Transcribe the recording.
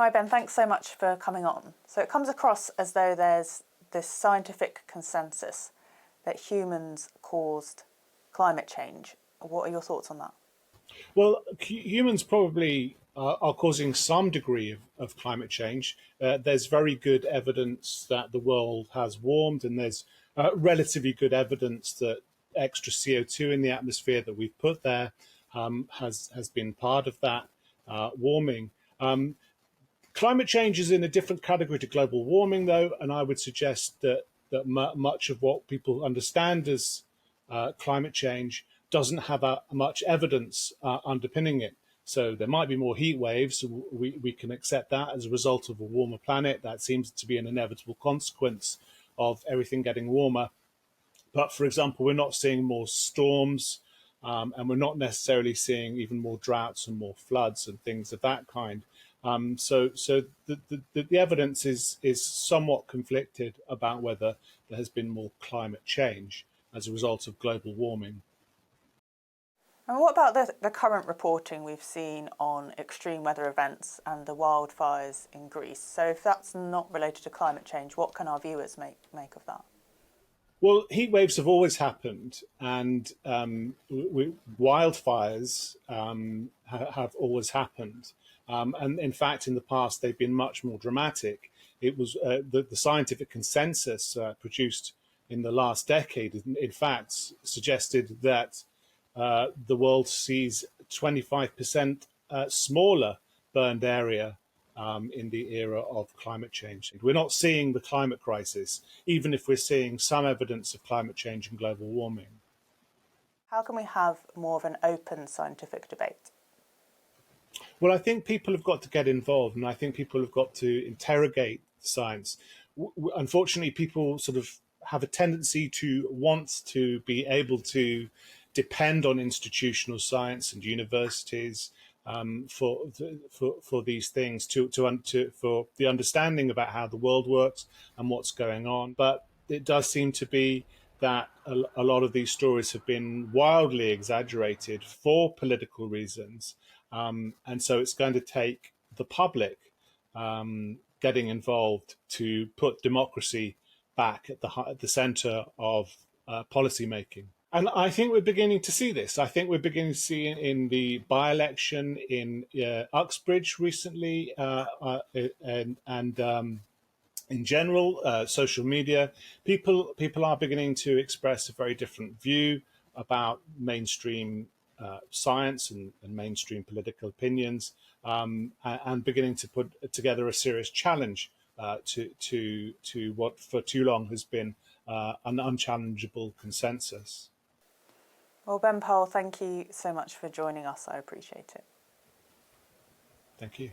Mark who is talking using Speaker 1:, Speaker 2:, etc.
Speaker 1: Hi Ben, thanks so much for coming on. So it comes across as though there's this scientific consensus that humans caused climate change. What are your thoughts on that?
Speaker 2: Well, humans probably are causing some degree of climate change. There's very good evidence that the world has warmed, and there's relatively good evidence that extra CO2 in the atmosphere that we've put there has been part of that warming. Climate change is in a different category to global warming, though, and I would suggest that much of what people understand as climate change doesn't have much evidence underpinning it. So there might be more heat waves. We can accept that as a result of a warmer planet. That seems to be an inevitable consequence of everything getting warmer. But for example, we're not seeing more storms, and we're not necessarily seeing even more droughts and more floods and things of that kind. So the evidence is somewhat conflicted about whether there has been more climate change as a result of global warming.
Speaker 1: And what about the current reporting we've seen on extreme weather events and the wildfires in Greece? So if that's not related to climate change, what can our viewers make of that?
Speaker 2: Well, heat waves have always happened, and wildfires have always happened. And in fact, in the past, they've been much more dramatic. It was the scientific consensus produced in the last decade, in fact, suggested that the world sees 25% smaller burned area in the era of climate change. We're not seeing the climate crisis, even if we're seeing some evidence of climate change and global warming.
Speaker 1: How can we have more of an open scientific debate?
Speaker 2: Well, I think people have got to get involved, and I think people have got to interrogate science. Unfortunately, people sort of have a tendency to want to be able to depend on institutional science and universities for these things for the understanding about how the world works and what's going on. But it does seem to be that a lot of these stories have been wildly exaggerated for political reasons, and so it's going to take the public getting involved to put democracy back at the centre of policy making. And I think we're beginning to see this. I think we're beginning to see in the by-election in Uxbridge recently, and in general, social media, people are beginning to express a very different view about mainstream science and mainstream political opinions, and beginning to put together a serious challenge to what for too long has been an unchallengeable consensus.
Speaker 1: Well, Ben Powell, thank you so much for joining us. I appreciate it.
Speaker 2: Thank you.